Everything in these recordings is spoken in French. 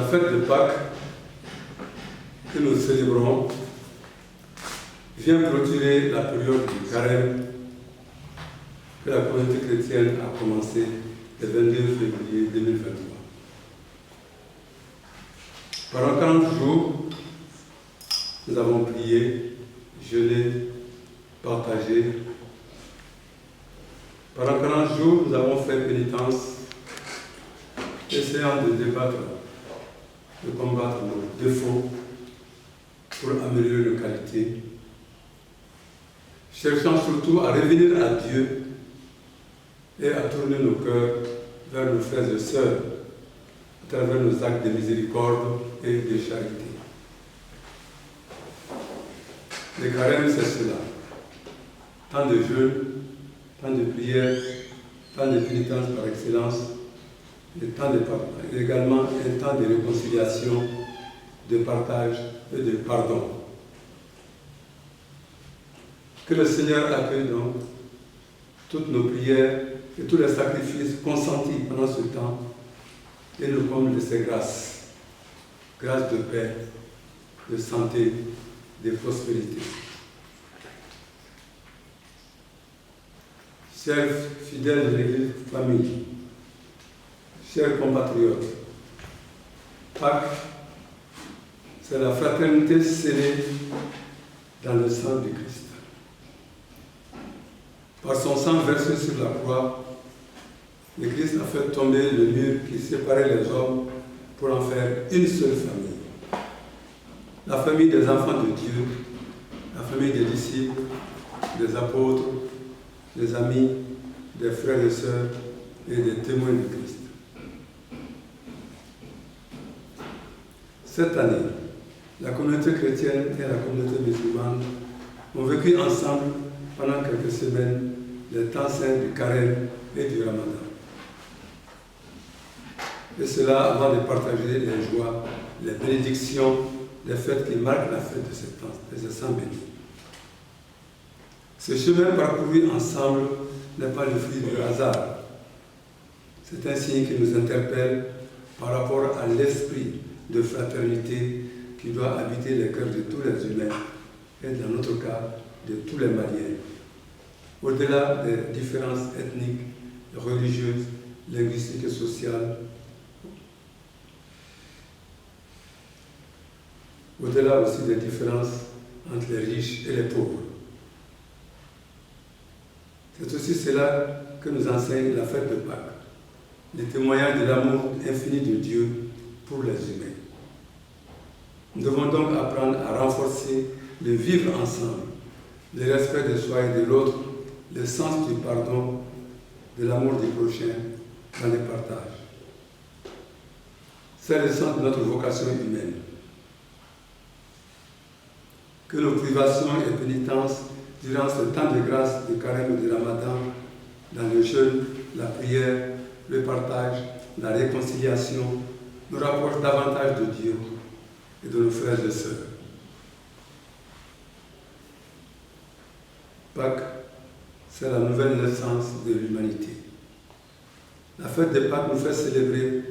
fête de Pâques que nous célébrons vient clôturer la période du carême que la communauté chrétienne a commencé le 22 février 2023. Pendant 40 jours, nous avons prié, jeûné, partagé. Pendant 40 jours, nous avons fait pénitence, essayant de débattre, de combattre nos défauts pour améliorer nos qualités, cherchant surtout à revenir à Dieu et à tourner nos cœurs vers nos frères et sœurs à travers nos actes de miséricorde et de charité. Le carême, c'est cela. Tant de jeûne, tant de prières, tant de pénitence par excellence, et tant de pardon. Et également un temps de réconciliation, de partage et de pardon. Que le Seigneur accueille donc toutes nos prières et tous les sacrifices consentis pendant ce temps et nous comble de ses grâces. Grâces de paix, de santé, de prospérité. Chers fidèles de l'Église famille, chers compatriotes, Pâques, c'est la fraternité scellée dans le sang du Christ. Par son sang versé sur la croix, le Christ a fait tomber le mur qui séparait les hommes pour en faire une seule famille. La famille des enfants de Dieu, la famille des disciples, des apôtres, des amis, des frères et sœurs et des témoins de Christ. Cette année, la communauté chrétienne et la communauté musulmane ont vécu ensemble pendant quelques semaines les temps saints du carême et du ramadan. Et cela avant de partager les joies, les bénédictions, les fêtes qui marquent la fête de ces temps, de ces saints bénis. Ce chemin parcouru ensemble n'est pas le fruit du hasard. C'est un signe qui nous interpelle par rapport à l'esprit de fraternité qui doit habiter les cœurs de tous les humains et dans notre cas de tous les Maliens. Au-delà des différences ethniques, religieuses, linguistiques et sociales, au-delà aussi des différences entre les riches et les pauvres. C'est aussi cela que nous enseigne la fête de Pâques, le témoignage de l'amour infini de Dieu pour les humains. Nous devons donc apprendre à renforcer le vivre ensemble, le respect de soi et de l'autre, le sens du pardon, de l'amour du prochain dans le partage. C'est le sens de notre vocation humaine. Que nos privations et pénitences durant ce temps de grâce, du carême et du ramadan, dans le jeûne, la prière, le partage, la réconciliation, nous rapprochent davantage de Dieu et de nos frères et sœurs. Pâques, c'est la nouvelle naissance de l'humanité. La fête de Pâques nous fait célébrer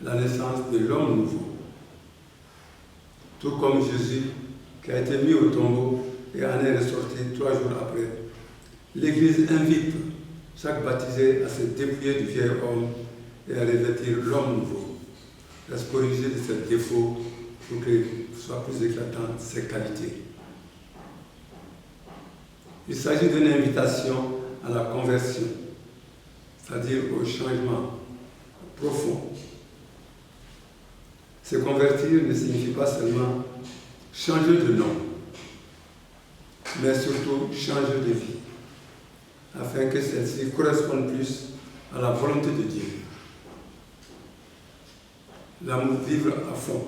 la naissance de l'homme nouveau. Tout comme Jésus, qui a été mis au tombeau et en est ressorti 3 jours après, l'Église invite chaque baptisé à se dépouiller du vieil homme et à revêtir l'homme nouveau, à se corriger de ses défauts pour qu'il soit plus éclatant ses qualités. Il s'agit d'une invitation à la conversion, c'est-à-dire au changement profond. Se convertir ne signifie pas seulement changer de nom, mais surtout changer de vie, afin que celle-ci corresponde plus à la volonté de Dieu. L'amour, vivre à fond,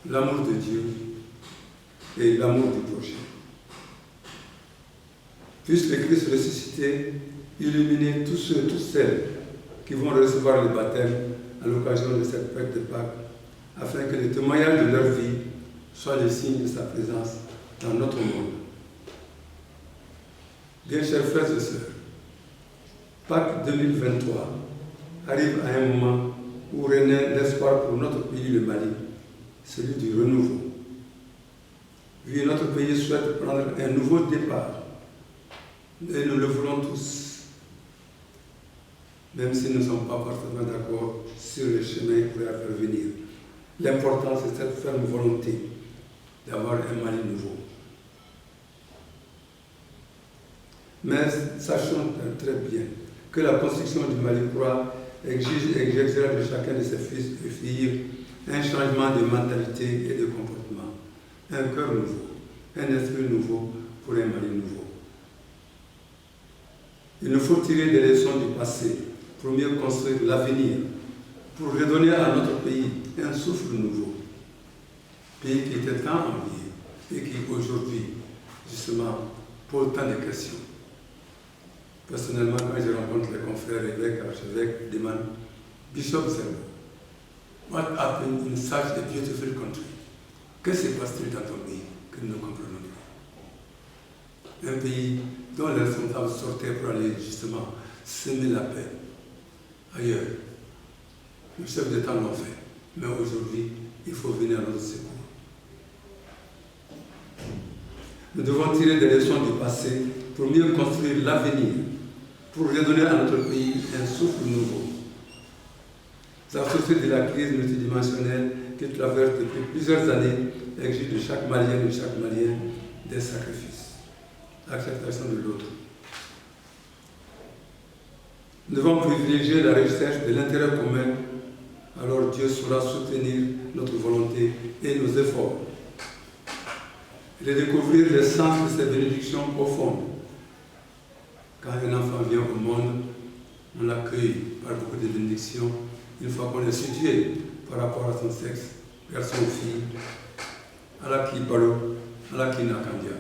l'amour de Dieu et l'amour du prochain. Puisse le Christ ressuscité illuminer tous ceux et toutes celles qui vont recevoir le baptême à l'occasion de cette fête de Pâques, afin que le témoignage de leur vie soit le signe de sa présence dans notre monde. Bien chers frères et sœurs, Pâques 2023 arrive à un moment où renaît l'espoir pour notre pays, le Mali, celui du renouveau. Oui, notre pays souhaite prendre un nouveau départ, et nous le voulons tous, même si nous ne sommes pas parfaitement d'accord sur le chemin pour la faire venir. L'important, c'est cette ferme volonté d'avoir un Mali nouveau. Mais sachons très bien que la construction du Mali croix exigera de chacun de ses fils et filles un changement de mentalité et de comportement, un cœur nouveau, un esprit nouveau pour un Mali nouveau. Il nous faut tirer des leçons du passé pour mieux construire l'avenir, pour redonner à notre pays un souffle nouveau. Pays qui était tant envié et qui aujourd'hui, justement, pose tant de questions. Personnellement, quand je rencontre les confrères évêques, archevêques, demandent Bishop Zerbo, what happened in such a beautiful country? Que se passe-t-il dans ton pays que nous ne comprenons pas? Un pays dont les responsables sortaient pour aller justement semer la paix ailleurs. Les chefs d'État l'ont fait, mais aujourd'hui, il faut venir à notre secours. Nous devons tirer des leçons du passé pour mieux construire l'avenir, pour redonner à notre pays un souffle nouveau. La société de la crise multidimensionnelle qui traverse depuis plusieurs années exige de chaque Malien des sacrifices, l'acceptation de l'autre. Nous devons privilégier la recherche de l'intérêt commun, alors Dieu saura soutenir notre volonté et nos efforts. Redécouvrir le sens de ces bénédictions profondes. Quand un enfant vient au monde, on l'accueille par beaucoup de bénédictions, une fois qu'on est situé par rapport à son sexe, garçon ou fille, à la Kibalo, à la Kinakandia.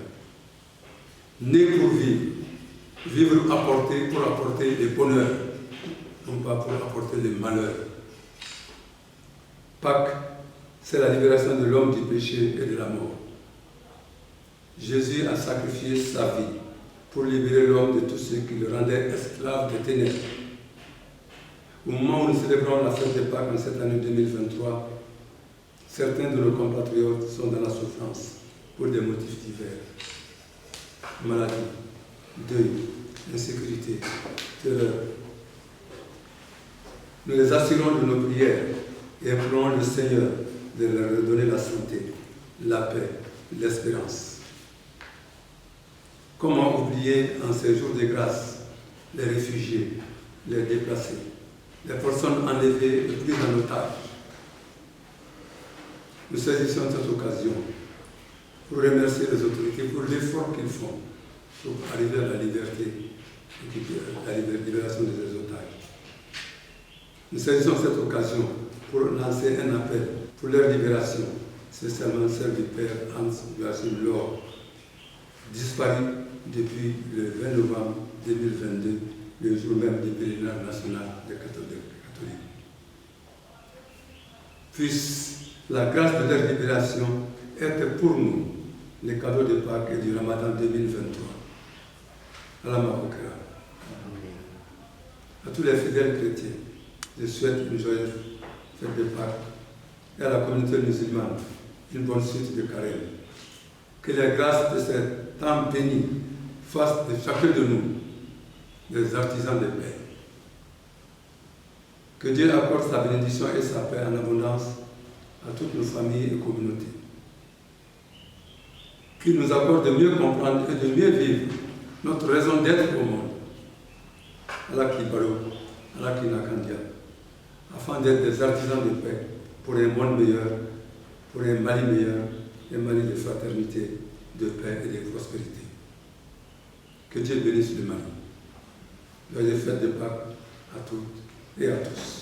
Né pour vivre, vivre pour apporter le bonheur, non pas pour apporter le malheur. Pâques, c'est la libération de l'homme du péché et de la mort. Jésus a sacrifié sa vie pour libérer l'homme de tout ce qui le rendait esclave des ténèbres. Au moment où nous célébrons la fête de Pâques en cette année 2023, certains de nos compatriotes sont dans la souffrance pour des motifs divers. Maladie, deuil, insécurité, terreur. Nous les assurons de nos prières et implorons le Seigneur de leur redonner la santé, la paix, l'espérance. Comment oublier en ces jours de grâce les réfugiés, les déplacés, les personnes enlevées et prises en otage? Nous saisissons cette occasion pour remercier les autorités pour l'effort qu'ils font pour arriver à la liberté et à la libération des otages. Nous saisissons cette occasion pour lancer un appel pour leur libération, spécialement celle du père Hans Joachim Lohr, disparu depuis le 20 novembre 2022, le jour même du pèlerinage national des catholiques. Puisse la grâce de leur libération être pour nous le cadeau de Pâques et du Ramadan 2023. À la Marocaine. À tous les fidèles chrétiens, je souhaite une joyeuse fête de Pâques et à la communauté musulmane une bonne suite de carême. Que les grâces de ce temps béni fassent de chacun de nous des artisans de paix. Que Dieu accorde sa bénédiction et sa paix en abondance à toutes nos familles et communautés. Qu'il nous accorde de mieux comprendre et de mieux vivre notre raison d'être au monde, à la Kibalo, à la Kinakandia, afin d'être des artisans de paix pour un monde meilleur, pour un Mali meilleur, un Mali de fraternité, de paix et de prospérité. Que Dieu bénisse le Mali. Joyeuses fêtes de Pâques à toutes et à tous.